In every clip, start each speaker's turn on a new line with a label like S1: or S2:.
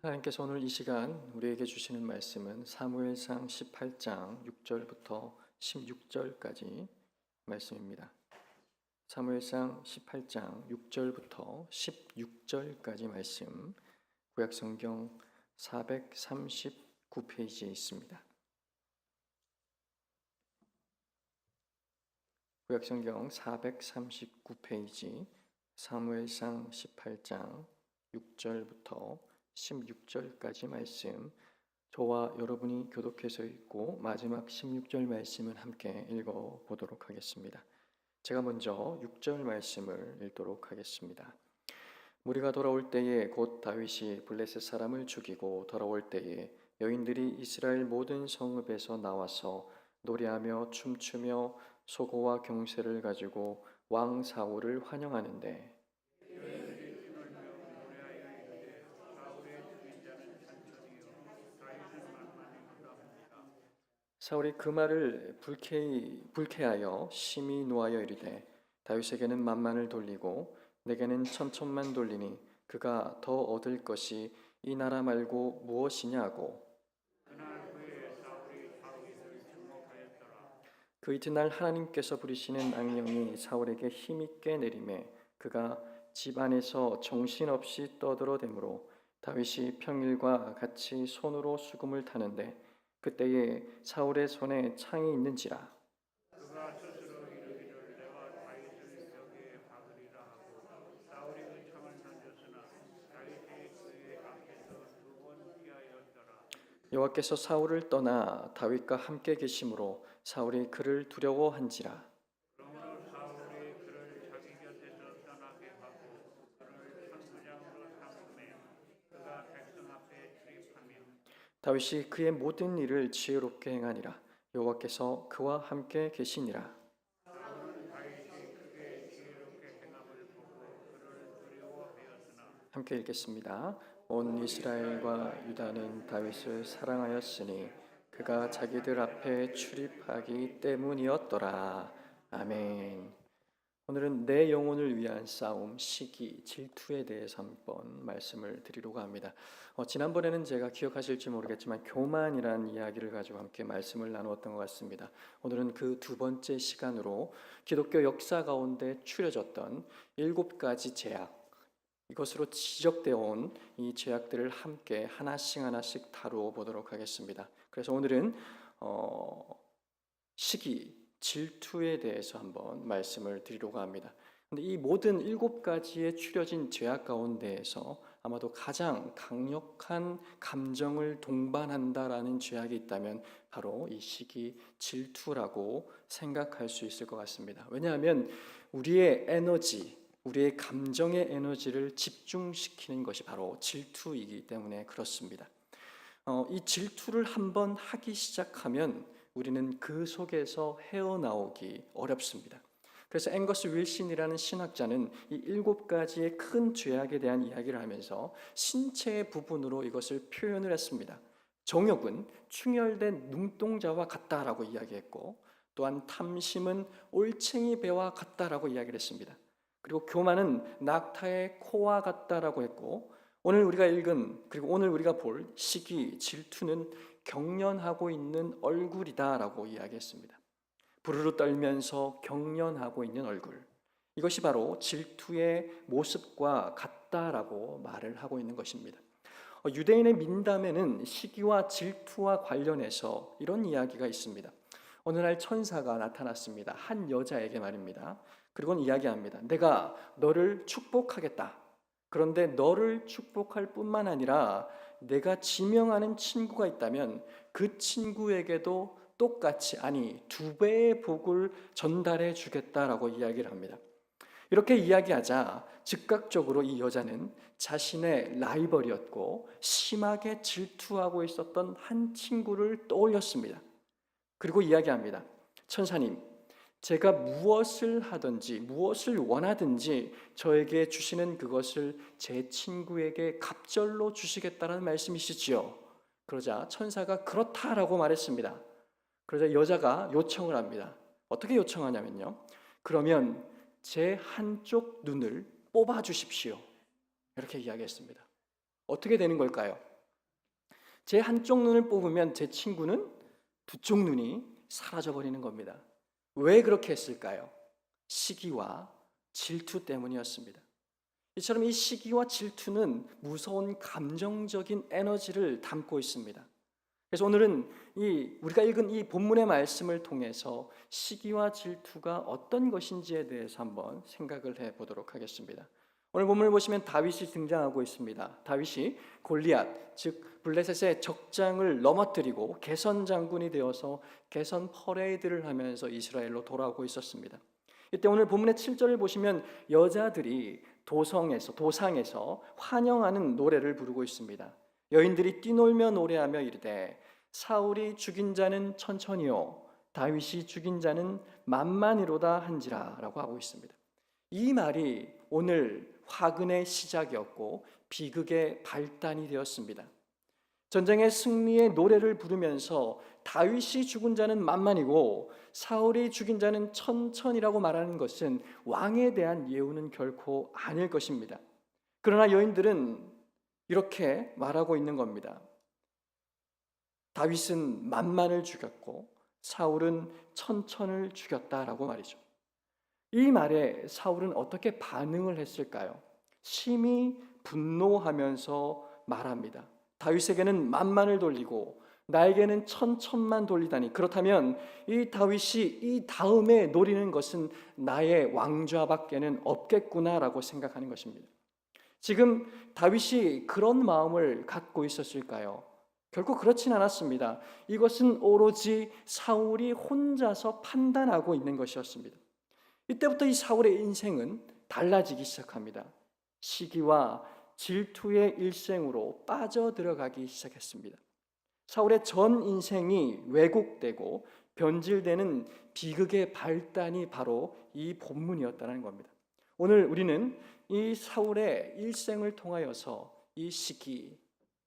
S1: 하나님께서 오늘 이 시간 우리에게 주시는 말씀은 사무엘상 18장 6절부터 16절까지 말씀입니다. 사무엘상 18장 6절부터 16절까지 말씀, 구약성경 439페이지에 있습니다. 구약성경 439페이지, 사무엘상 18장 6절부터 16절까지 말씀, 저와 여러분이 교독해서 읽고 마지막 16절 말씀을 함께 읽어보도록 하겠습니다. 제가 먼저 6절 말씀을 읽도록 하겠습니다. 무리가 돌아올 때에 곧 다윗이 블레셋 사람을 죽이고 돌아올 때에 여인들이 이스라엘 모든 성읍에서 나와서 노래하며 춤추며 소고와 경쇠를 가지고 왕 사울을 환영하는데, 사울이 그 말을 불쾌하여 심히 노하여 이르되, 다윗에게는 만만을 돌리고 내게는 천천만 돌리니 그가 더 얻을 것이 이 나라 말고 무엇이냐고. 그 이튿날 하나님께서 부리시는 악령이 사울에게 힘있게 내림에 그가 집 안에서 정신없이 떠들어대므로 다윗이 평일과 같이 손으로 수금을 타는데 그때에 사울의 손에 창이 있는지라. 여호와께서 사울을 떠나 다윗과 함께 계심으로 사울이 그를 두려워한지라. 다윗이 그의 모든 일을 지혜롭게 행하니라. 여호와께서 그와 함께 계시니라. 함께 읽겠습니다. 온 이스라엘과 유다는 다윗을 사랑하였으니 그가 자기들 앞에 출입하기 때문이었더라. 아멘. 오늘은 내 영혼을 위한 싸움, 시기, 질투에 대해서 한번 말씀을 드리려고 합니다. 지난번에는 제가 기억하실지 모르겠지만 교만이라는 이야기를 가지고 함께 말씀을 나누었던 것 같습니다. 오늘은 그 두 번째 시간으로 기독교 역사 가운데 추려졌던 7가지 죄악, 이것으로 지적되어 온 이 죄악들을 함께 하나씩 다루어 보도록 하겠습니다. 그래서 오늘은 시기, 질투에 대해서 한번 말씀을 드리려고 합니다. 근데 이 모든 7가지의 추려진 죄악 가운데에서 아마도 가장 강력한 감정을 동반한다라는 죄악이 있다면 바로 이 시기, 질투라고 생각할 수 있을 것 같습니다. 왜냐하면 우리의 에너지, 우리의 감정의 에너지를 집중시키는 것이 바로 질투이기 때문에 그렇습니다. 이 질투를 한번 하기 시작하면 우리는 그 속에서 헤어나오기 어렵습니다. 그래서 앵거스 윌슨이라는 신학자는 이 7가지의 큰 죄악에 대한 이야기를 하면서 신체의 부분으로 이것을 표현을 했습니다. 정욕은 충혈된 눈동자와 같다라고 이야기했고, 또한 탐심은 올챙이 배와 같다라고 이야기를 했습니다. 그리고 교만은 낙타의 코와 같다라고 했고, 오늘 우리가 읽은 그리고 오늘 우리가 볼 시기, 질투는 경련하고 있는 얼굴이다라고 이야기했습니다. 부르르 떨면서 경련하고 있는 얼굴, 이것이 바로 질투의 모습과 같다라고 말을 하고 있는 것입니다. 유대인의 민담에는 시기와 질투와 관련해서 이런 이야기가 있습니다. 어느 날 천사가 나타났습니다. 한 여자에게 말입니다. 그리고는 이야기합니다. 내가 너를 축복하겠다. 그런데 너를 축복할 뿐만 아니라 내가 지명하는 친구가 있다면 그 친구에게도 똑같이, 아니 2배의 복을 전달해 주겠다라고 이야기를 합니다. 이렇게 이야기하자 즉각적으로 이 여자는 자신의 라이벌이었고 심하게 질투하고 있었던 한 친구를 떠올렸습니다. 그리고 이야기합니다. 천사님, 제가 무엇을 하든지 무엇을 원하든지 저에게 주시는 그것을 제 친구에게 갑절로 주시겠다는 말씀이시지요. 그러자 천사가 그렇다라고 말했습니다. 그러자 여자가 요청을 합니다. 어떻게 요청하냐면요, 그러면 제 한쪽 눈을 뽑아 주십시오. 이렇게 이야기했습니다. 어떻게 되는 걸까요? 제 한쪽 눈을 뽑으면 제 친구는 두 쪽 눈이 사라져 버리는 겁니다. 왜 그렇게 했을까요? 시기와 질투 때문이었습니다. 이처럼 이 시기와 질투는 무서운 감정적인 에너지를 담고 있습니다. 그래서 오늘은 우리가 읽은 이 본문의 말씀을 통해서 시기와 질투가 어떤 것인지에 대해서 한번 생각을 해보도록 하겠습니다. 오늘 본문을 보시면 다윗이 등장하고 있습니다. 다윗이 골리앗, 즉 블레셋의 적장을 넘어뜨리고 개선 장군이 되어서 개선 퍼레이드를 하면서 이스라엘로 돌아오고 있었습니다. 이때 오늘 본문의 7절을 보시면 여자들이 도상에서 환영하는 노래를 부르고 있습니다. 여인들이 뛰놀며 노래하며 이르되 사울이 죽인 자는 천천히요 다윗이 죽인 자는 만만히로다 한지라 라고 하고 있습니다. 이 말이 오늘 화근의 시작이었고 비극의 발단이 되었습니다. 전쟁의 승리의 노래를 부르면서 다윗이 죽은 자는 만만이고 사울이 죽인 자는 천천이라고 말하는 것은 왕에 대한 예우는 결코 아닐 것입니다. 그러나 여인들은 이렇게 말하고 있는 겁니다. 다윗은 만만을 죽였고 사울은 천천을 죽였다라고 말이죠. 이 말에 사울은 어떻게 반응을 했을까요? 심히 분노하면서 말합니다. 다윗에게는 만만을 돌리고 나에게는 천천만 돌리다니, 그렇다면 이 다윗이 이 다음에 노리는 것은 나의 왕좌밖에는 없겠구나라고 생각하는 것입니다. 지금 다윗이 그런 마음을 갖고 있었을까요? 결코 그렇진 않았습니다. 이것은 오로지 사울이 혼자서 판단하고 있는 것이었습니다. 이때부터 이 사울의 인생은 달라지기 시작합니다. 시기와 질투의 일생으로 빠져들어가기 시작했습니다. 사울의 전 인생이 왜곡되고 변질되는 비극의 발단이 바로 이 본문이었다는 겁니다. 오늘 우리는 이 사울의 일생을 통하여서 이 시기,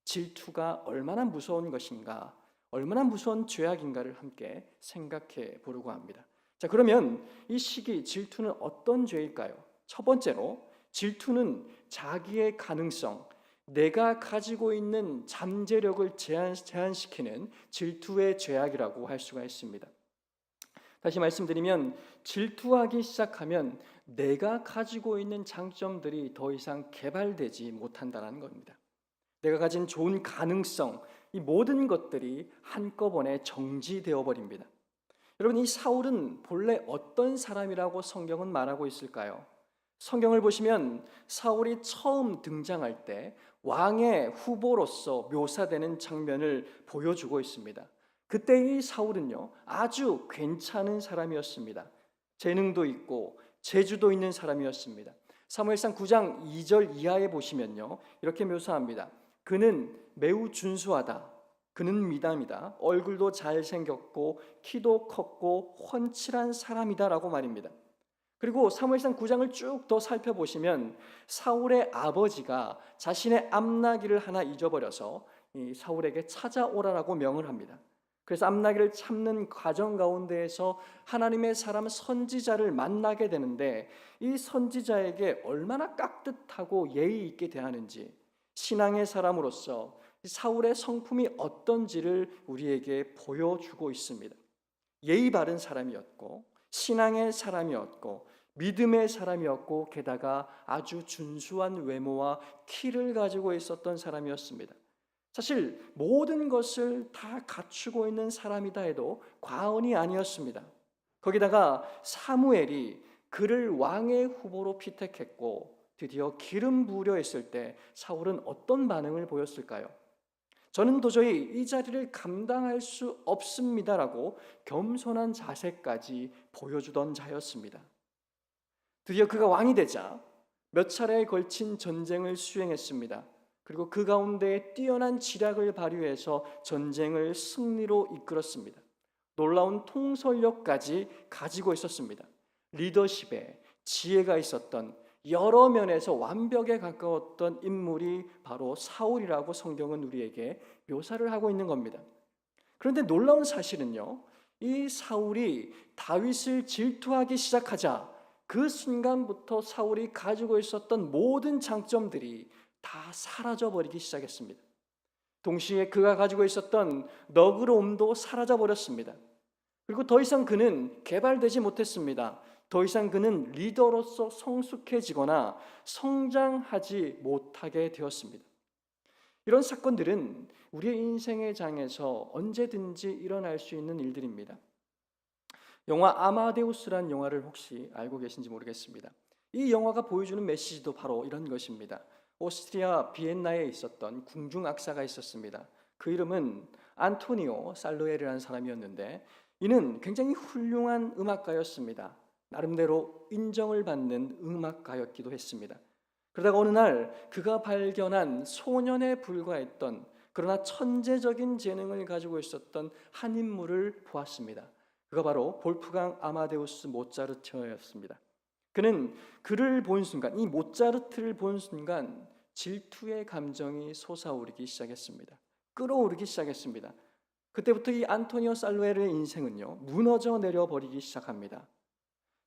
S1: 질투가 얼마나 무서운 것인가, 얼마나 무서운 죄악인가를 함께 생각해 보려고 합니다. 자, 그러면 이 시기, 질투는 어떤 죄일까요? 첫 번째로 질투는 자기의 가능성, 내가 가지고 있는 잠재력을 제한시키는 질투의 죄악이라고 할 수가 있습니다. 다시 말씀드리면 질투하기 시작하면 내가 가지고 있는 장점들이 더 이상 개발되지 못한다는 겁니다. 내가 가진 좋은 가능성, 이 모든 것들이 한꺼번에 정지되어 버립니다. 여러분, 이 사울은 본래 어떤 사람이라고 성경은 말하고 있을까요? 성경을 보시면 사울이 처음 등장할 때 왕의 후보로서 묘사되는 장면을 보여주고 있습니다. 그때 이 사울은요, 아주 괜찮은 사람이었습니다. 재능도 있고 재주도 있는 사람이었습니다. 사무엘상 9장 2절 이하에 보시면요, 이렇게 묘사합니다. 그는 매우 준수하다. 그는 미담이다. 얼굴도 잘생겼고 키도 컸고 훤칠한 사람이다 라고 말입니다. 그리고 사무엘상 9장을 쭉 더 살펴보시면 사울의 아버지가 자신의 암나귀를 하나 잊어버려서 이 사울에게 찾아오라라고 명을 합니다. 그래서 암나귀를 찾는 과정 가운데에서 하나님의 사람 선지자를 만나게 되는데 이 선지자에게 얼마나 깍듯하고 예의 있게 대하는지, 신앙의 사람으로서 사울의 성품이 어떤지를 우리에게 보여주고 있습니다. 예의 바른 사람이었고 신앙의 사람이었고 믿음의 사람이었고 게다가 아주 준수한 외모와 키를 가지고 있었던 사람이었습니다. 사실 모든 것을 다 갖추고 있는 사람이다 해도 과언이 아니었습니다. 거기다가 사무엘이 그를 왕의 후보로 피택했고 드디어 기름 부으려 했을 때 사울은 어떤 반응을 보였을까요? 저는 도저히 이 자리를 감당할 수 없습니다라고 겸손한 자세까지 보여주던 자였습니다. 드디어 그가 왕이 되자 몇 차례에 걸친 전쟁을 수행했습니다. 그리고 그 가운데 뛰어난 지략을 발휘해서 전쟁을 승리로 이끌었습니다. 놀라운 통솔력까지 가지고 있었습니다. 리더십에 지혜가 있었던, 여러 면에서 완벽에 가까웠던 인물이 바로 사울이라고 성경은 우리에게 묘사를 하고 있는 겁니다. 그런데 놀라운 사실은요, 이 사울이 다윗을 질투하기 시작하자 그 순간부터 사울이 가지고 있었던 모든 장점들이 다 사라져버리기 시작했습니다. 동시에 그가 가지고 있었던 너그러움도 사라져 버렸습니다. 그리고 더 이상 그는 개발되지 못했습니다. 더 이상 그는 리더로서 성숙해지거나 성장하지 못하게 되었습니다. 이런 사건들은 우리의 인생의 장에서 언제든지 일어날 수 있는 일들입니다. 영화 아마데우스란 영화를 혹시 알고 계신지 모르겠습니다. 이 영화가 보여주는 메시지도 바로 이런 것입니다. 오스트리아 비엔나에 있었던 궁중악사가 있었습니다. 그 이름은 안토니오 살루에르라는 사람이었는데 이는 굉장히 훌륭한 음악가였습니다. 나름대로 인정을 받는 음악가였기도 했습니다. 그러다가 어느 날 그가 발견한 소년에 불과했던 그러나 천재적인 재능을 가지고 있었던 한 인물을 보았습니다. 그가 바로 볼프강 아마데우스 모차르트였습니다. 그는 그를 본 순간, 이 모차르트를 본 순간 질투의 감정이 솟아오르기 시작했습니다. 끌어오르기 시작했습니다. 그때부터 이 안토니오 살루에르의 인생은요, 무너져 내려버리기 시작합니다.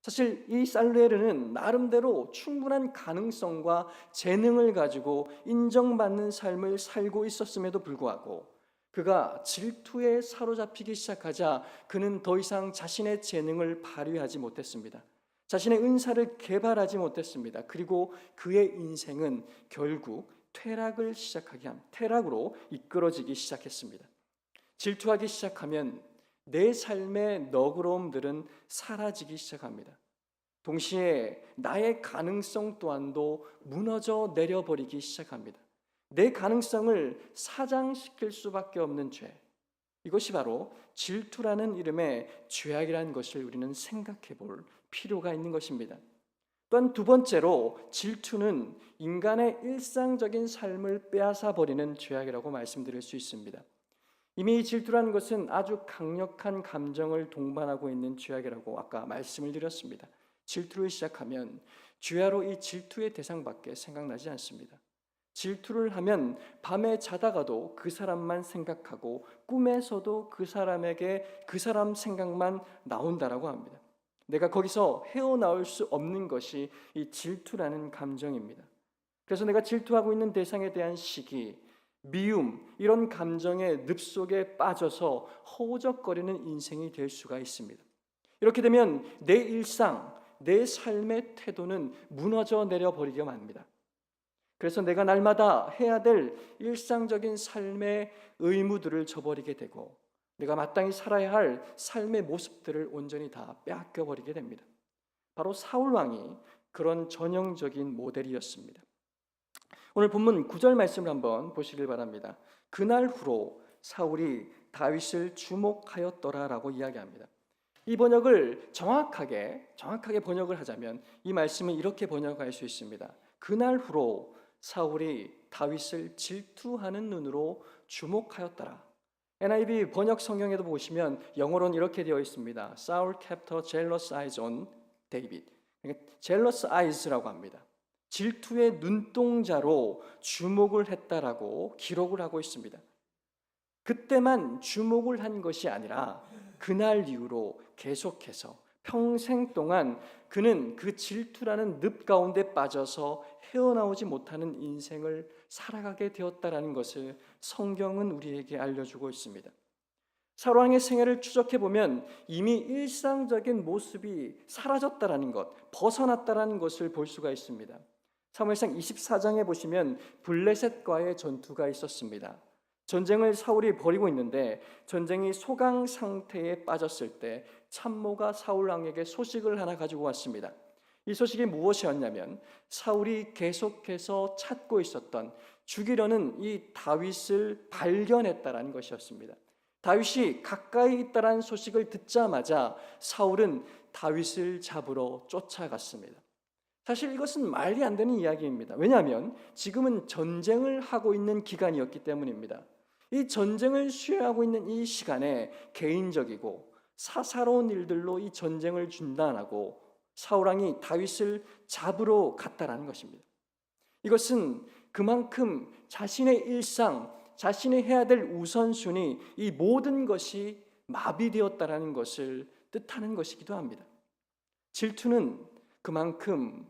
S1: 사실 이 살루에르는 나름대로 충분한 가능성과 재능을 가지고 인정받는 삶을 살고 있었음에도 불구하고 그가 질투에 사로잡히기 시작하자 그는 더 이상 자신의 재능을 발휘하지 못했습니다. 자신의 은사를 개발하지 못했습니다. 그리고 그의 인생은 결국 퇴락으로 이끌어지기 시작했습니다. 질투하기 시작하면 내 삶의 너그러움들은 사라지기 시작합니다. 동시에 나의 가능성 또한도 무너져 내려버리기 시작합니다. 내 가능성을 사장시킬 수밖에 없는 죄, 이것이 바로 질투라는 이름의 죄악이라는 것을 우리는 생각해 볼 필요가 있는 것입니다. 또한 두 번째로 질투는 인간의 일상적인 삶을 빼앗아 버리는 죄악이라고 말씀드릴 수 있습니다. 이미 질투라는 것은 아주 강력한 감정을 동반하고 있는 죄악이라고 아까 말씀을 드렸습니다. 질투를 시작하면 주야로 이 질투의 대상밖에 생각나지 않습니다. 질투를 하면 밤에 자다가도 그 사람만 생각하고 꿈에서도 그 사람 생각만 나온다라고 합니다. 내가 거기서 헤어나올 수 없는 것이 이 질투라는 감정입니다. 그래서 내가 질투하고 있는 대상에 대한 시기, 미움, 이런 감정의 늪속에 빠져서 허우적거리는 인생이 될 수가 있습니다. 이렇게 되면 내 일상, 내 삶의 태도는 무너져 내려버리게 합니다. 그래서 내가 날마다 해야 될 일상적인 삶의 의무들을 저버리게 되고 내가 마땅히 살아야 할 삶의 모습들을 온전히 다 빼앗겨버리게 됩니다. 바로 사울 왕이 그런 전형적인 모델이었습니다. 오늘 본문 9절 말씀을 한번 보시길 바랍니다. 그날 후로 사울이 다윗을 주목하였더라라고 이야기합니다. 이 번역을 정확하게 번역을 하자면 이 말씀은 이렇게 번역할 수 있습니다. 그날 후로 사울이 다윗을 질투하는 눈으로 주목하였더라. NIV 번역 성경에도 보시면 영어로는 이렇게 되어 있습니다. Saul kept a jealous eyes on David. jealous eyes라고 합니다. 질투의 눈동자로 주목을 했다라고 기록을 하고 있습니다. 그때만 주목을 한 것이 아니라 그날 이후로 계속해서 평생 동안 그는 그 질투라는 늪 가운데 빠져서 헤어나오지 못하는 인생을 살아가게 되었다라는 것을 성경은 우리에게 알려주고 있습니다. 사울 왕의 생애를 추적해 보면 이미 일상적인 모습이 사라졌다라는 것, 벗어났다라는 것을 볼 수가 있습니다. 사무엘상 24장에 보시면 블레셋과의 전투가 있었습니다. 전쟁을 사울이 벌이고 있는데 전쟁이 소강 상태에 빠졌을 때 참모가 사울 왕에게 소식을 하나 가지고 왔습니다. 이 소식이 무엇이었냐면 사울이 계속해서 찾고 있었던 죽이려는 이 다윗을 발견했다라는 것이었습니다. 다윗이 가까이 있다라는 소식을 듣자마자 사울은 다윗을 잡으러 쫓아갔습니다. 사실 이것은 말이 안 되는 이야기입니다. 왜냐하면 지금은 전쟁을 하고 있는 기간이었기 때문입니다. 이 전쟁을 수행하고 있는 이 시간에 개인적이고 사사로운 일들로 이 전쟁을 중단하고 사울왕이 다윗을 잡으러 갔다라는 것입니다. 이것은 그만큼 자신의 일상, 자신이 해야 될 우선순위, 이 모든 것이 마비되었다라는 것을 뜻하는 것이기도 합니다. 질투는 그만큼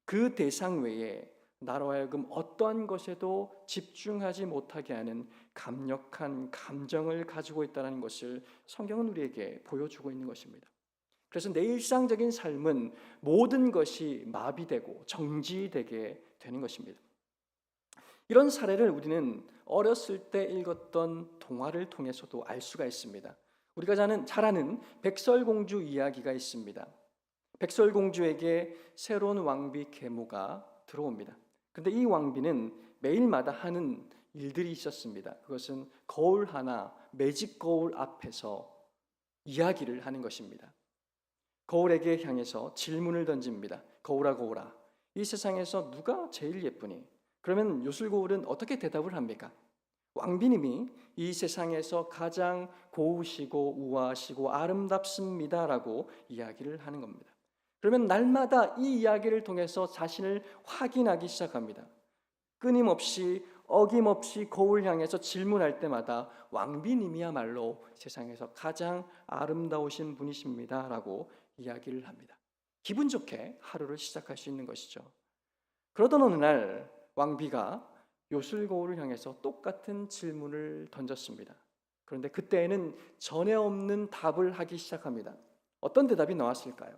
S1: 그 대상 외에 나로 하여금 어떠한 것에도 집중하지 못하게 하는 강력한 감정을 가지고 있다는 것을 성경은 우리에게 보여주고 있는 것입니다. 그래서 내 일상적인 삶은 모든 것이 마비되고 정지되게 되는 것입니다. 이런 사례를 우리는 어렸을 때 읽었던 동화를 통해서도 알 수가 있습니다. 우리가 잘 아는 백설공주 이야기가 있습니다. 백설공주에게 새로운 왕비 계모가 들어옵니다. 그런데 이 왕비는 매일마다 하는 일들이 있었습니다. 그것은 거울 하나, 매직 거울 앞에서 이야기를 하는 것입니다. 거울에게 향해서 질문을 던집니다. 거울아 거울아, 이 세상에서 누가 제일 예쁘니? 그러면 요술거울은 어떻게 대답을 합니까? 왕비님이 이 세상에서 가장 고우시고 우아하시고 아름답습니다라고 이야기를 하는 겁니다. 그러면 날마다 이 이야기를 통해서 자신을 확인하기 시작합니다. 끊임없이 어김없이 거울 향해서 질문할 때마다 왕비님이야말로 세상에서 가장 아름다우신 분이십니다라고 이야기를 합니다. 기분 좋게 하루를 시작할 수 있는 것이죠. 그러던 어느 날 왕비가 요술거울을 향해서 똑같은 질문을 던졌습니다. 그런데 그때에는 전에 없는 답을 하기 시작합니다. 어떤 대답이 나왔을까요?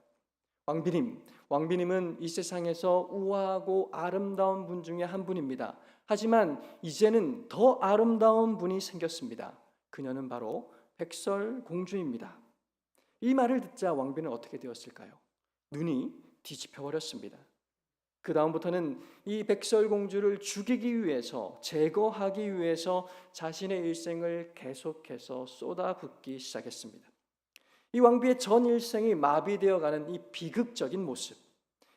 S1: 왕비님은 이 세상에서 우아하고 아름다운 분 중에 한 분입니다. 하지만 이제는 더 아름다운 분이 생겼습니다. 그녀는 바로 백설공주입니다. 이 말을 듣자 왕비는 어떻게 되었을까요? 눈이 뒤집혀 버렸습니다. 그 다음부터는 이 백설공주를 죽이기 위해서, 제거하기 위해서 자신의 일생을 계속해서 쏟아붓기 시작했습니다. 이 왕비의 전 일생이 마비되어가는 이 비극적인 모습,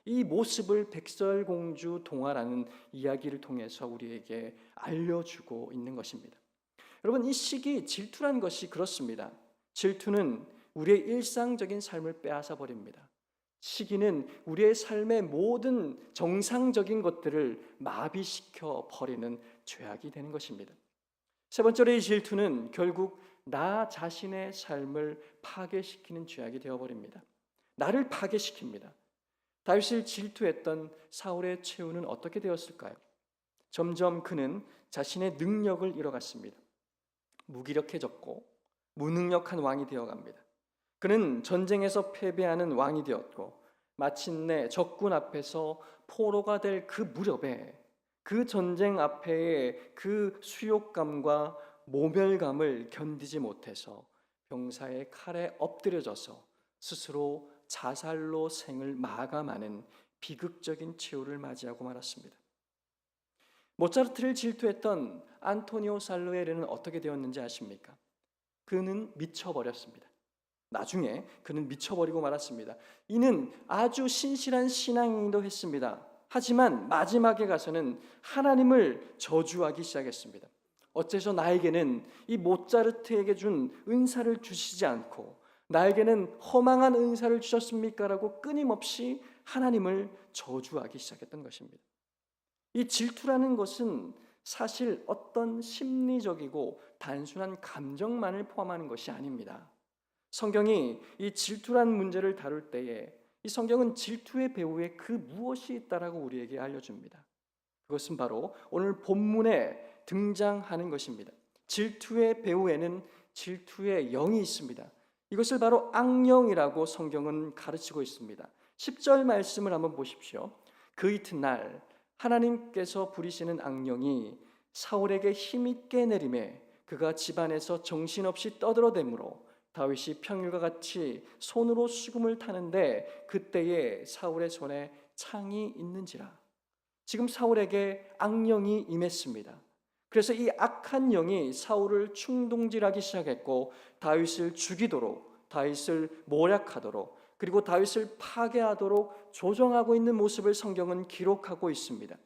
S1: 이 모습을 백설공주 동화라는 이야기를 통해서 우리에게 알려주고 있는 것입니다. 여러분, 이 시기 질투란 것이 그렇습니다. 질투는 우리의 일상적인 삶을 빼앗아 버립니다. 시기는 우리의 삶의 모든 정상적인 것들을 마비시켜 버리는 죄악이 되는 것입니다. 세 번째로 이 질투는 결국 나 자신의 삶을 파괴시키는 죄악이 되어버립니다. 나를 파괴시킵니다. 다윗을 질투했던 사울의 최후는 어떻게 되었을까요? 점점 그는 자신의 능력을 잃어갔습니다. 무기력해졌고 무능력한 왕이 되어갑니다. 그는 전쟁에서 패배하는 왕이 되었고 마침내 적군 앞에서 포로가 될 그 무렵에 그 전쟁 앞에의 그 수욕감과 모멸감을 견디지 못해서 병사의 칼에 엎드려져서 스스로 자살로 생을 마감하는 비극적인 최후를 맞이하고 말았습니다. 모차르트를 질투했던 안토니오 살루에르는 어떻게 되었는지 아십니까? 그는 미쳐버렸습니다. 나중에 그는 미쳐버리고 말았습니다. 이는 아주 신실한 신앙인도 했습니다. 하지만 마지막에 가서는 하나님을 저주하기 시작했습니다. 어째서 나에게는 이 모차르트에게 준 은사를 주시지 않고 나에게는 허망한 은사를 주셨습니까? 라고 끊임없이 하나님을 저주하기 시작했던 것입니다. 이 질투라는 것은 사실 어떤 심리적이고 단순한 감정만을 포함하는 것이 아닙니다. 성경이 이 질투란 문제를 다룰 때에 이 성경은 질투의 배후에 그 무엇이 있다라고 우리에게 알려줍니다. 그것은 바로 오늘 본문에 등장하는 것입니다. 질투의 배후에는 질투의 영이 있습니다. 이것을 바로 악령이라고 성경은 가르치고 있습니다. 10절 말씀을 한번 보십시오. 그 이튿날 하나님께서 부리시는 악령이 사울에게 힘있게 내림에 그가 집안에서 정신없이 떠들어대므로 다윗이 평일과 같이 손으로 수금을 타는데 그때에 사울의 손에 창이 있는지라. 지금 사울에게 악령이 임했습니다. 그래서 이 악한 영이 사울을 충동질하기 시작했고 다윗을 죽이도록, 다윗을 모략하도록, 그리고 다윗을 파괴하도록 조정하고 있는 모습을 성경은 기록하고 있습니다.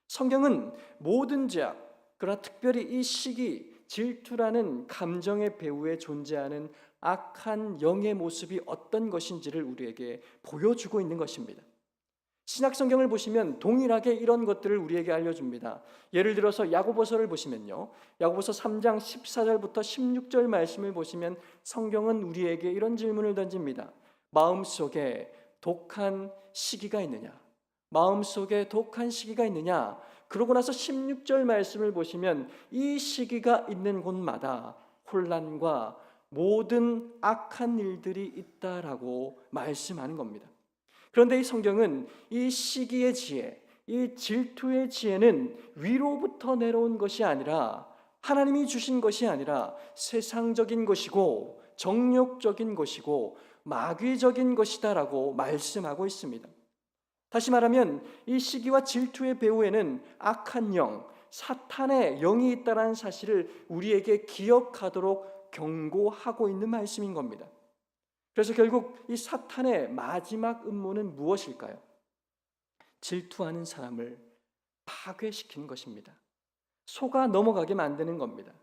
S1: 성경은 모든 죄악, 그러나 특별히 이 시기 질투라는 감정의 배후에 존재하는 악한 영의 모습이 어떤 것인지를 우리에게 보여주고 있는 것입니다. 신약 성경을 보시면 동일하게 이런 것들을 우리에게 알려줍니다. 예를 들어서 야고보서를 보시면요, 야고보서 3장 14절부터 16절 말씀을 보시면 성경은 우리에게 이런 질문을 던집니다. 마음속에 독한 시기가 있느냐? 마음속에 독한 시기가 있느냐? 그러고 나서 16절 말씀을 보시면 이 시기가 있는 곳마다 혼란과 모든 악한 일들이 있다라고 말씀하는 겁니다. 그런데 이 성경은 이 시기의 지혜, 이 질투의 지혜는 위로부터 내려온 것이 아니라, 하나님이 주신 것이 아니라 세상적인 것이고 정욕적인 것이고 마귀적인 것이다라고 말씀하고 있습니다. 다시 말하면 이 시기와 질투의 배후에는 악한 영, 사탄의 영이 있다는 사실을 우리에게 기억하도록 경고하고 있는 말씀인 겁니다. 그래서 결국 이 사탄의 마지막 음모는 무엇일까요? 질투하는 사람을 파괴시키는 것입니다. 속아 넘어가게 만드는 겁니다.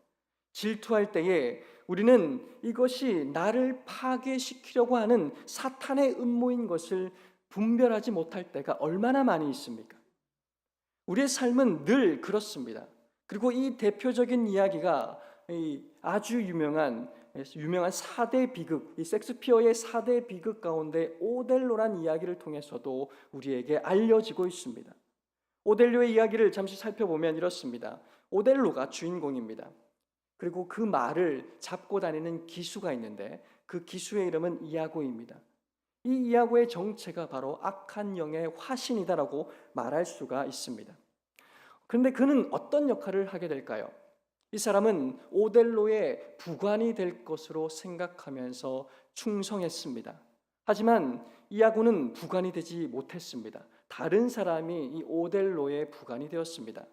S1: 질투할 때에 우리는 이것이 나를 파괴시키려고 하는 사탄의 음모인 것을 분별하지 못할 때가 얼마나 많이 있습니까? 우리의 삶은 늘 그렇습니다. 그리고 이 대표적인 이야기가 아주 유명한 4대 비극, 이 섹스피어의 4대 비극 가운데 오델로란 이야기를 통해서도 우리에게 알려지고 있습니다. 오델로의 이야기를 잠시 살펴보면 이렇습니다. 오델로가 주인공입니다. 그리고 그 말을 잡고 다니는 기수가 있는데 그 기수의 이름은 이아고입니다. 이 이아고의 정체가 바로 악한 영의 화신이다라고 말할 수가 있습니다. 그런데 그는 어떤 역할을 하게 될까요? 이 사람은 오델로의 부관이 될 것으로 생각하면서 충성했습니다. 하지만 이아고는 부관이 되지 못했습니다. 다른 사람이 이 오델로의 부관이 되었습니다.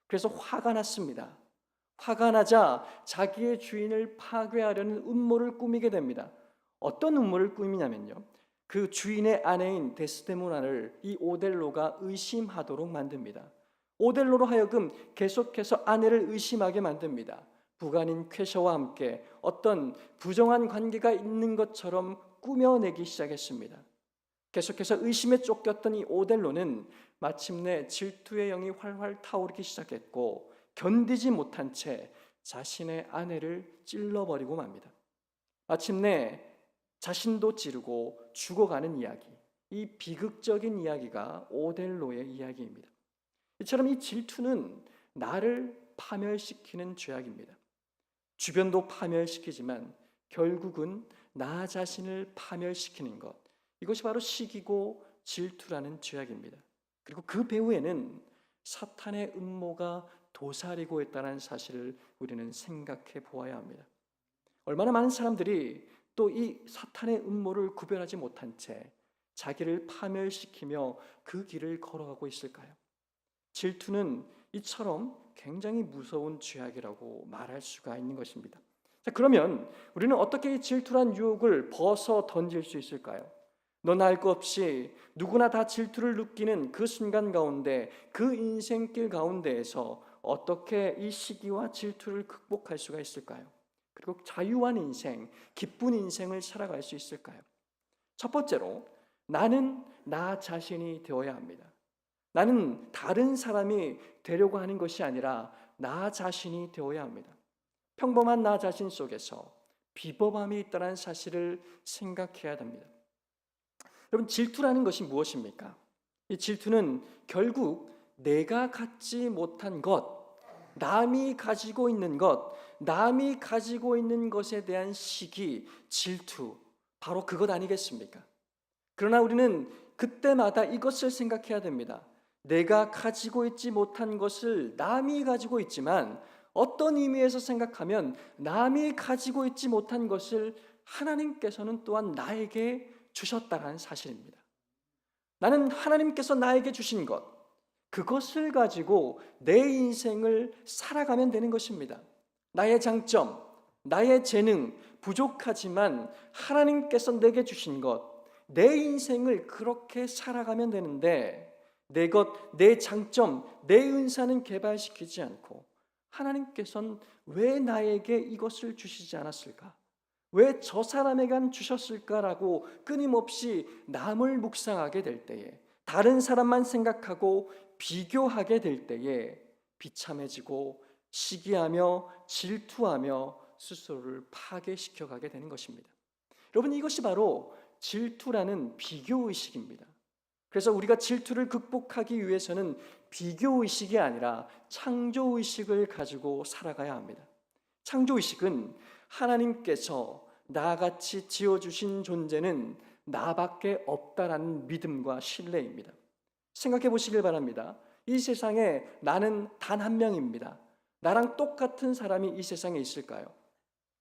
S1: 그래서 화가 났습니다. 화가 나자 자기의 주인을 파괴하려는 음모를 꾸미게 됩니다. 어떤 음모를 꾸미냐면요, 그 주인의 아내인 데스데모나를 이 오델로가 의심하도록 만듭니다. 오델로로 하여금 계속해서 아내를 의심하게 만듭니다. 부관인 쾌셔와 함께 어떤 부정한 관계가 있는 것처럼 꾸며내기 시작했습니다. 계속해서 의심에 쫓겼던 이 오델로는 마침내 질투의 영이 활활 타오르기 시작했고 견디지 못한 채 자신의 아내를 찔러버리고 맙니다. 마침내 자신도 찌르고 죽어가는 이야기, 이 비극적인 이야기가 오델로의 이야기입니다. 이처럼 이 질투는 나를 파멸시키는 죄악입니다. 주변도 파멸시키지만 결국은 나 자신을 파멸시키는 것, 이것이 바로 시기고 질투라는 죄악입니다. 그리고 그 배후에는 사탄의 음모가 도사리고 있다는 사실을 우리는 생각해 보아야 합니다. 얼마나 많은 사람들이 또 이 사탄의 음모를 구별하지 못한 채 자기를 파멸시키며 그 길을 걸어가고 있을까요? 질투는 이처럼 굉장히 무서운 죄악이라고 말할 수가 있는 것입니다. 자, 그러면 우리는 어떻게 이 질투란 유혹을 벗어 던질 수 있을까요? 너나 할 것 없이 누구나 다 질투를 느끼는 그 순간 가운데, 그 인생길 가운데에서 어떻게 이 시기와 질투를 극복할 수가 있을까요? 그리고 자유한 인생, 기쁜 인생을 살아갈 수 있을까요? 첫 번째로, 나는 나 자신이 되어야 합니다. 나는 다른 사람이 되려고 하는 것이 아니라 나 자신이 되어야 합니다. 평범한 나 자신 속에서 비범함이 있다는 사실을 생각해야 됩니다. 여러분, 질투라는 것이 무엇입니까? 이 질투는 결국 내가 갖지 못한 것, 남이 가지고 있는 것, 남이 가지고 있는 것에 대한 시기, 질투, 바로 그것 아니겠습니까? 그러나 우리는 그때마다 이것을 생각해야 됩니다. 내가 가지고 있지 못한 것을 남이 가지고 있지만, 어떤 의미에서 생각하면 남이 가지고 있지 못한 것을 하나님께서는 또한 나에게 주셨다는 사실입니다. 나는 하나님께서 나에게 주신 것, 그것을 가지고 내 인생을 살아가면 되는 것입니다. 나의 장점, 나의 재능, 부족하지만 하나님께서 내게 주신 것, 내 인생을 그렇게 살아가면 되는데, 내 것, 내 장점, 내 은사는 개발시키지 않고 하나님께서는 왜 나에게 이것을 주시지 않았을까? 왜 저 사람에게만 주셨을까라고 끊임없이 남을 묵상하게 될 때에, 다른 사람만 생각하고 비교하게 될 때에 비참해지고 시기하며 질투하며 스스로를 파괴시켜가게 되는 것입니다. 여러분, 이것이 바로 질투라는 비교의식입니다. 그래서 우리가 질투를 극복하기 위해서는 비교의식이 아니라 창조의식을 가지고 살아가야 합니다. 창조의식은 하나님께서 나같이 지어주신 존재는 나밖에 없다라는 믿음과 신뢰입니다. 생각해 보시길 바랍니다. 이 세상에 나는 단 한 명입니다. 나랑 똑같은 사람이 이 세상에 있을까요?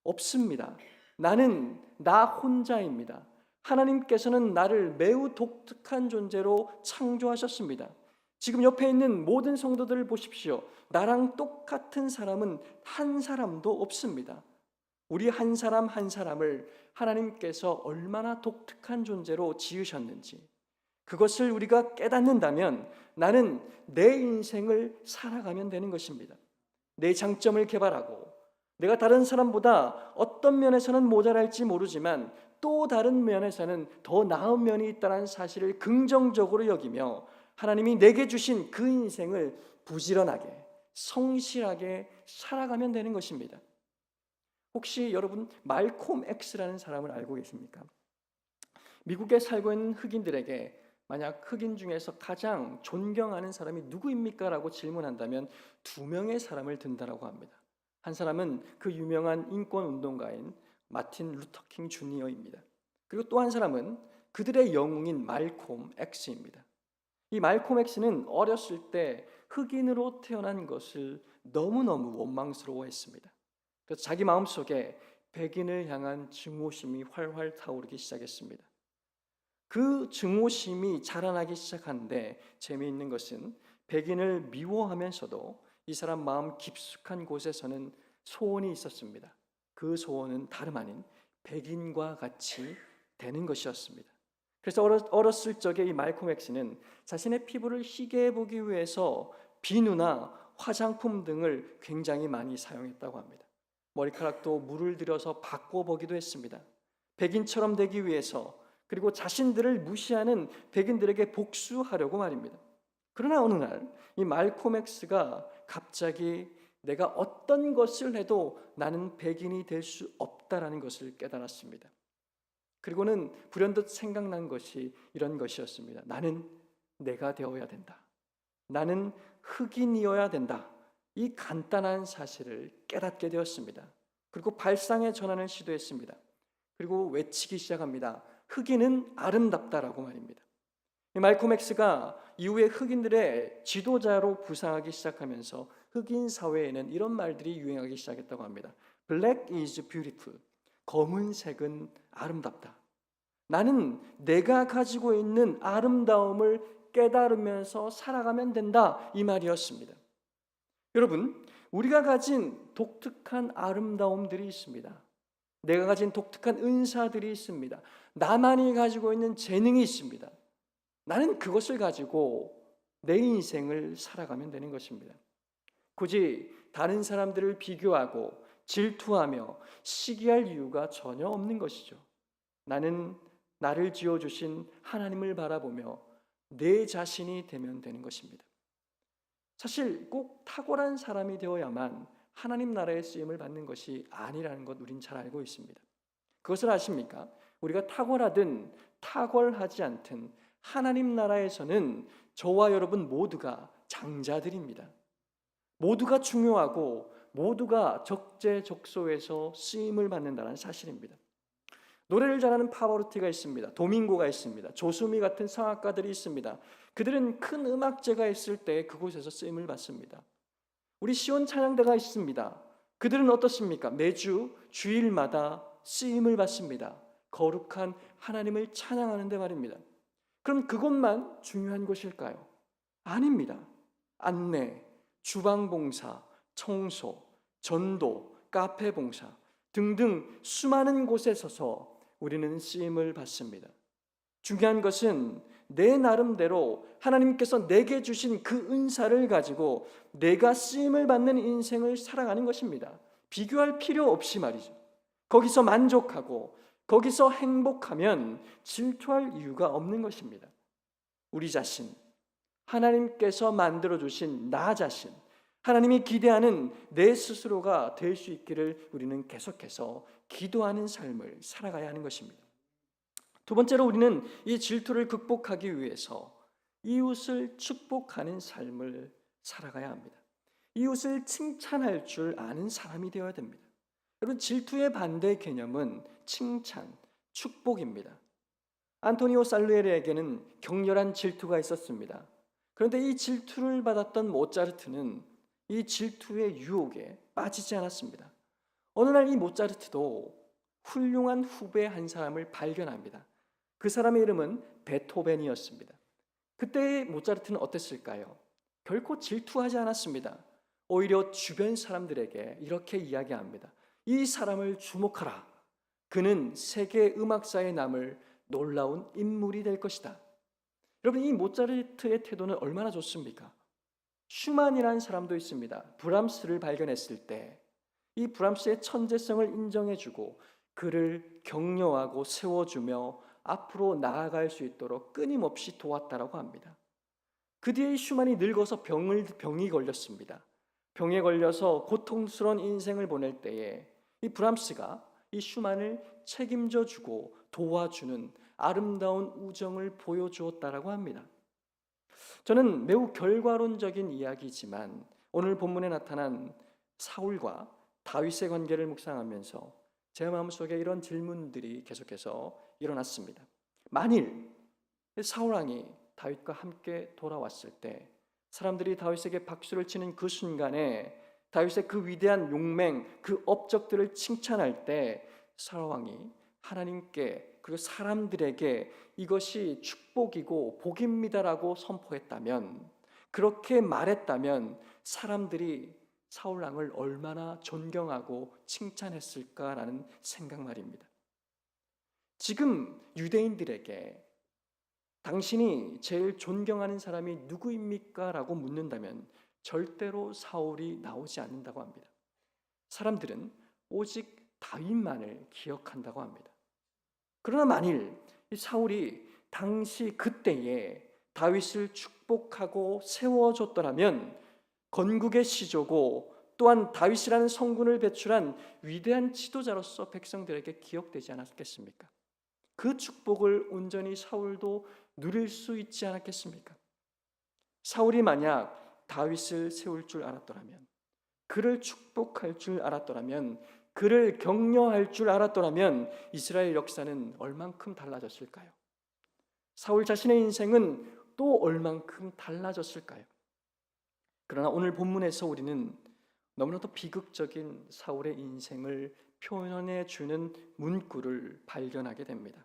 S1: 없습니다. 나는 나 혼자입니다. 하나님께서는 나를 매우 독특한 존재로 창조하셨습니다. 지금 옆에 있는 모든 성도들을 보십시오. 나랑 똑같은 사람은 한 사람도 없습니다. 우리 한 사람 한 사람을 하나님께서 얼마나 독특한 존재로 지으셨는지, 그것을 우리가 깨닫는다면 나는 내 인생을 살아가면 되는 것입니다. 내 장점을 개발하고, 내가 다른 사람보다 어떤 면에서는 모자랄지 모르지만 또 다른 면에서는 더 나은 면이 있다는 사실을 긍정적으로 여기며 하나님이 내게 주신 그 인생을 부지런하게, 성실하게 살아가면 되는 것입니다. 혹시 여러분 말콤 X라는 사람을 알고 계십니까? 미국에 살고 있는 흑인들에게 만약 흑인 중에서 가장 존경하는 사람이 누구입니까? 라고 질문한다면 두 명의 사람을 든다라고 합니다. 한 사람은 그 유명한 인권운동가인 마틴 루터킹 주니어입니다. 그리고 또 한 사람은 그들의 영웅인 말콤 X입니다. 이 말콤 X는 어렸을 때 흑인으로 태어난 것을 너무너무 원망스러워했습니다. 그래서 자기 마음속에 백인을 향한 증오심이 활활 타오르기 시작했습니다. 그 증오심이 자라나기 시작하는데 재미있는 것은 백인을 미워하면서도 이 사람 마음 깊숙한 곳에서는 소원이 있었습니다. 그 소원은 다름 아닌 백인과 같이 되는 것이었습니다. 그래서 어렸을 적에 이 말콤 X는 자신의 피부를 희게 해보기 위해서 비누나 화장품 등을 굉장히 많이 사용했다고 합니다. 머리카락도 물을 들여서 바꿔보기도 했습니다. 백인처럼 되기 위해서, 그리고 자신들을 무시하는 백인들에게 복수하려고 말입니다. 그러나 어느 날 이 말콤 X가 갑자기 내가 어떤 것을 해도 나는 백인이 될 수 없다라는 것을 깨달았습니다. 그리고는 불현듯 생각난 것이 이런 것이었습니다. 나는 내가 되어야 된다. 나는 흑인이어야 된다. 이 간단한 사실을 깨닫게 되었습니다. 그리고 발상의 전환을 시도했습니다. 그리고 외치기 시작합니다. 흑인은 아름답다라고 말입니다. 말콤 X가 이후에 흑인들의 지도자로 부상하기 시작하면서 흑인 사회에는 이런 말들이 유행하기 시작했다고 합니다. Black is beautiful. 검은색은 아름답다. 나는 내가 가지고 있는 아름다움을 깨달으면서 살아가면 된다, 이 말이었습니다. 여러분, 우리가 가진 독특한 아름다움들이 있습니다. 내가 가진 독특한 은사들이 있습니다. 나만이 가지고 있는 재능이 있습니다. 나는 그것을 가지고 내 인생을 살아가면 되는 것입니다. 굳이 다른 사람들을 비교하고 질투하며 시기할 이유가 전혀 없는 것이죠. 나는 나를 지어주신 하나님을 바라보며 내 자신이 되면 되는 것입니다. 사실 꼭 탁월한 사람이 되어야만 하나님 나라의 쓰임을 받는 것이 아니라는 것 우린 잘 알고 있습니다. 그것을 아십니까? 우리가 탁월하든 탁월하지 않든 하나님 나라에서는 저와 여러분 모두가 장자들입니다. 모두가 중요하고 모두가 적재적소에서 쓰임을 받는다는 사실입니다. 노래를 잘하는 파바로티가 있습니다. 도밍고가 있습니다. 조수미 같은 성악가들이 있습니다. 그들은 큰 음악제가 있을 때 그곳에서 쓰임을 받습니다. 우리 시온 찬양대가 있습니다. 그들은 어떻습니까? 매주 주일마다 쓰임을 받습니다. 거룩한 하나님을 찬양하는데 말입니다. 그럼 그것만 중요한 것일까요? 아닙니다. 안내, 주방봉사, 청소, 전도, 카페봉사 등등 수많은 곳에 서서 우리는 쓰임을 받습니다. 중요한 것은 내 나름대로 하나님께서 내게 주신 그 은사를 가지고 내가 쓰임을 받는 인생을 살아가는 것입니다. 비교할 필요 없이 말이죠. 거기서 만족하고 거기서 행복하면 질투할 이유가 없는 것입니다. 우리 자신, 하나님께서 만들어주신 나 자신, 하나님이 기대하는 내 스스로가 될 수 있기를 우리는 계속해서 기도하는 삶을 살아가야 하는 것입니다. 두 번째로 우리는 이 질투를 극복하기 위해서 이웃을 축복하는 삶을 살아가야 합니다. 이웃을 칭찬할 줄 아는 사람이 되어야 됩니다. 여러분, 질투의 반대 개념은 칭찬, 축복입니다. 안토니오 살리에리에게는 격렬한 질투가 있었습니다. 그런데 이 질투를 받았던 모차르트는 이 질투의 유혹에 빠지지 않았습니다. 어느 날 이 모차르트도 훌륭한 후배 한 사람을 발견합니다. 그 사람의 이름은 베토벤이었습니다. 그때 모차르트는 어땠을까요? 결코 질투하지 않았습니다. 오히려 주변 사람들에게 이렇게 이야기합니다. 이 사람을 주목하라. 그는 세계 음악사에 남을 놀라운 인물이 될 것이다. 여러분, 이 모차르트의 태도는 얼마나 좋습니까? 슈만이라는 사람도 있습니다. 브람스를 발견했을 때 이 브람스의 천재성을 인정해주고 그를 격려하고 세워주며 앞으로 나아갈 수 있도록 끊임없이 도왔다라고 합니다. 그 뒤에 슈만이 늙어서 병이 걸렸습니다. 병에 걸려서 고통스러운 인생을 보낼 때에 이 브람스가 이 슈만을 책임져 주고 도와주는 아름다운 우정을 보여주었다라고 합니다. 저는 매우 결과론적인 이야기지만 오늘 본문에 나타난 사울과 다윗의 관계를 묵상하면서 제 마음속에 이런 질문들이 계속해서 일어났습니다. 만일 사울 왕이 다윗과 함께 돌아왔을 때 사람들이 다윗에게 박수를 치는 그 순간에 다윗의 그 위대한 용맹, 그 업적들을 칭찬할 때 사울 왕이 하나님께 그리고 사람들에게 이것이 축복이고 복입니다라고 선포했다면, 그렇게 말했다면 사람들이 사울 왕을 얼마나 존경하고 칭찬했을까라는 생각 말입니다. 지금 유대인들에게 당신이 제일 존경하는 사람이 누구입니까? 라고 묻는다면 절대로 사울이 나오지 않는다고 합니다. 사람들은 오직 다윗만을 기억한다고 합니다. 그러나 만일 이 사울이 당시 그때에 다윗을 축복하고 세워줬더라면 건국의 시조고 또한 다윗이라는 성군을 배출한 위대한 지도자로서 백성들에게 기억되지 않았겠습니까? 그 축복을 온전히 사울도 누릴 수 있지 않았겠습니까? 사울이 만약 다윗을 세울 줄 알았더라면, 그를 축복할 줄 알았더라면, 그를 격려할 줄 알았더라면 이스라엘 역사는 얼만큼 달라졌을까요? 사울 자신의 인생은 또 얼만큼 달라졌을까요? 그러나 오늘 본문에서 우리는 너무나도 비극적인 사울의 인생을 표현해 주는 문구를 발견하게 됩니다.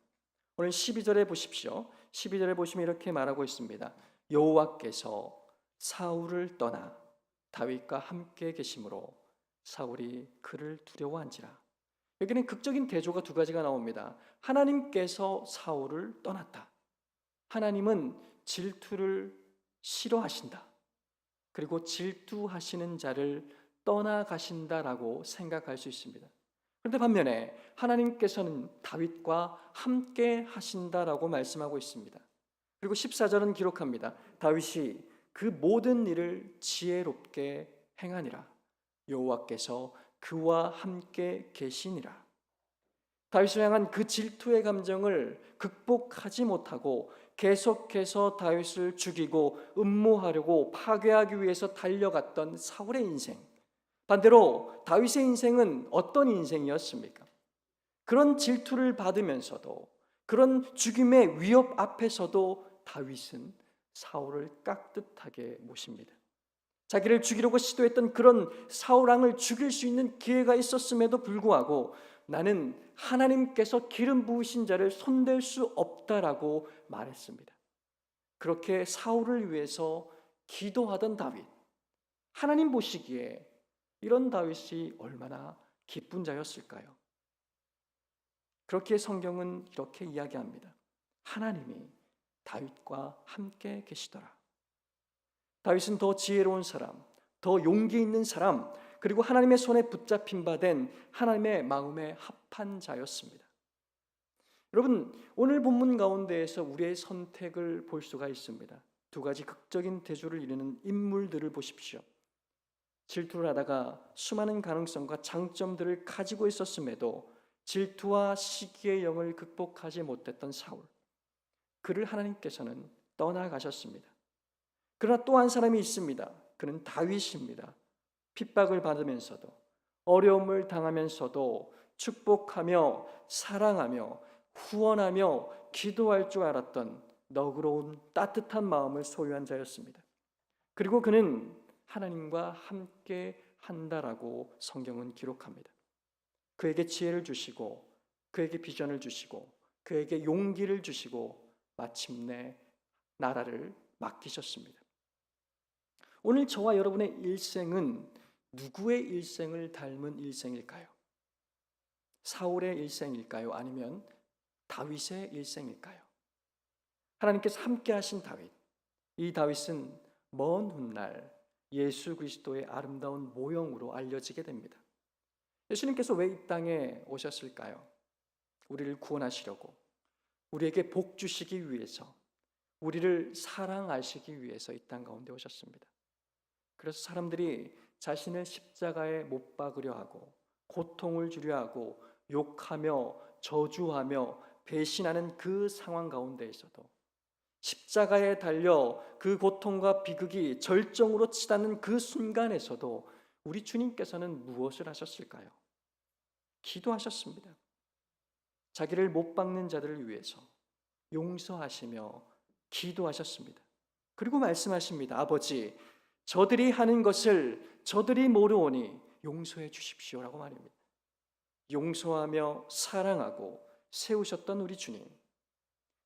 S1: 오늘 12절에 보십시오. 12절에 보시면 이렇게 말하고 있습니다. 여호와께서 사울을 떠나 다윗과 함께 계심으로 사울이 그를 두려워한지라. 여기는 극적인 대조가 두 가지가 나옵니다. 하나님께서 사울을 떠났다. 하나님은 질투를 싫어하신다. 그리고 질투하시는 자를 떠나가신다라고 생각할 수 있습니다. 그런데 반면에 하나님께서는 다윗과 함께 하신다라고 말씀하고 있습니다. 그리고 14절은 기록합니다. 다윗이 그 모든 일을 지혜롭게 행하니라. 여호와께서 그와 함께 계시니라. 다윗을 향한 그 질투의 감정을 극복하지 못하고 계속해서 다윗을 죽이고 음모하려고 파괴하기 위해서 달려갔던 사울의 인생, 반대로 다윗의 인생은 어떤 인생이었습니까? 그런 질투를 받으면서도, 그런 죽임의 위협 앞에서도 다윗은 사울을 깍듯하게 모십니다. 자기를 죽이려고 시도했던 그런 사울 왕을 죽일 수 있는 기회가 있었음에도 불구하고 나는 하나님께서 기름 부으신 자를 손댈 수 없다라고 말했습니다. 그렇게 사울을 위해서 기도하던 다윗, 하나님 보시기에 이런 다윗이 얼마나 기쁜 자였을까요? 그렇게 성경은 이렇게 이야기합니다. 하나님이 다윗과 함께 계시더라. 다윗은 더 지혜로운 사람, 더 용기 있는 사람, 그리고 하나님의 손에 붙잡힌 바 된 하나님의 마음에 합한 자였습니다. 여러분, 오늘 본문 가운데에서 우리의 선택을 볼 수가 있습니다. 두 가지 극적인 대조를 이루는 인물들을 보십시오. 질투를 하다가 수많은 가능성과 장점들을 가지고 있었음에도 질투와 시기의 영을 극복하지 못했던 사울, 그를 하나님께서는 떠나가셨습니다. 그러나 또 한 사람이 있습니다. 그는 다윗입니다. 핍박을 받으면서도 어려움을 당하면서도 축복하며 사랑하며 후원하며 기도할 줄 알았던 너그러운 따뜻한 마음을 소유한 자였습니다. 그리고 그는 하나님과 함께 한다라고 성경은 기록합니다. 그에게 지혜를 주시고 그에게 비전을 주시고 그에게 용기를 주시고 마침내 나라를 맡기셨습니다. 오늘 저와 여러분의 일생은 누구의 일생을 닮은 일생일까요? 사울의 일생일까요? 아니면 다윗의 일생일까요? 하나님께서 함께 하신 다윗, 이 다윗은 먼 훗날 예수 그리스도의 아름다운 모형으로 알려지게 됩니다. 예수님께서 왜 이 땅에 오셨을까요? 우리를 구원하시려고, 우리에게 복 주시기 위해서, 우리를 사랑하시기 위해서 이 땅 가운데 오셨습니다. 그래서 사람들이 자신을 십자가에 못 박으려 하고 고통을 주려 하고 욕하며 저주하며 배신하는 그 상황 가운데에서도 십자가에 달려 그 고통과 비극이 절정으로 치닫는 그 순간에서도 우리 주님께서는 무엇을 하셨을까요? 기도하셨습니다. 자기를 못 박는 자들을 위해서 용서하시며 기도하셨습니다. 그리고 말씀하십니다. 아버지, 저들이 하는 것을 저들이 모르오니 용서해 주십시오라고 말입니다. 용서하며 사랑하고 세우셨던 우리 주님,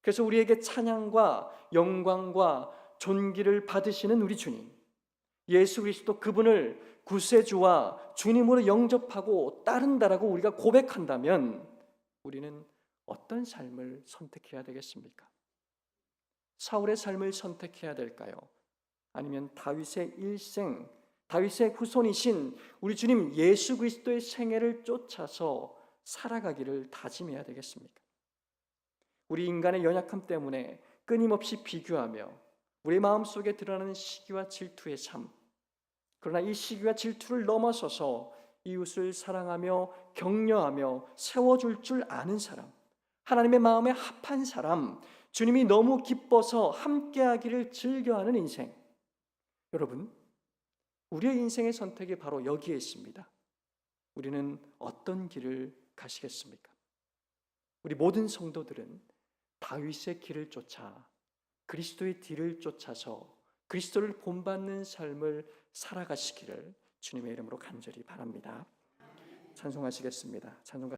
S1: 그래서 우리에게 찬양과 영광과 존귀를 받으시는 우리 주님, 예수 그리스도 그분을 구세주와 주님으로 영접하고 따른다라고 우리가 고백한다면 우리는 어떤 삶을 선택해야 되겠습니까? 사울의 삶을 선택해야 될까요? 아니면 다윗의 일생, 다윗의 후손이신 우리 주님 예수 그리스도의 생애를 쫓아서 살아가기를 다짐해야 되겠습니까? 우리 인간의 연약함 때문에 끊임없이 비교하며 우리 마음속에 드러나는 시기와 질투의 삶, 그러나 이 시기와 질투를 넘어서서 이웃을 사랑하며 격려하며 세워줄 줄 아는 사람, 하나님의 마음에 합한 사람, 주님이 너무 기뻐서 함께하기를 즐겨하는 인생. 여러분, 우리의 인생의 선택이 바로 여기에 있습니다. 우리는 어떤 길을 가시겠습니까? 우리 모든 성도들은 다윗의 길을 쫓아 그리스도의 뒤를 쫓아서 그리스도를 본받는 삶을 살아가시기를 주님의 이름으로 간절히 바랍니다. 찬송하시겠습니다. 찬송가